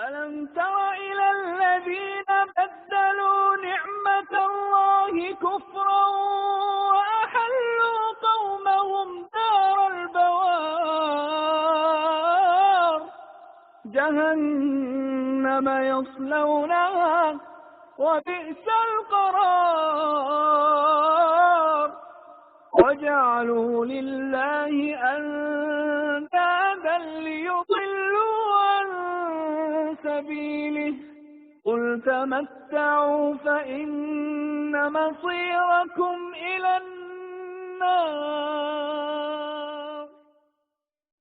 ألم تر إلى الذين بدلوا نعمة الله كفرا وأحلوا قومهم دار البوار جهنم يصلونها وبئس القرار وجعلوا لله أندادا ليضلوا عن سبيله قل تمتعوا فإن مصيركم إلى النار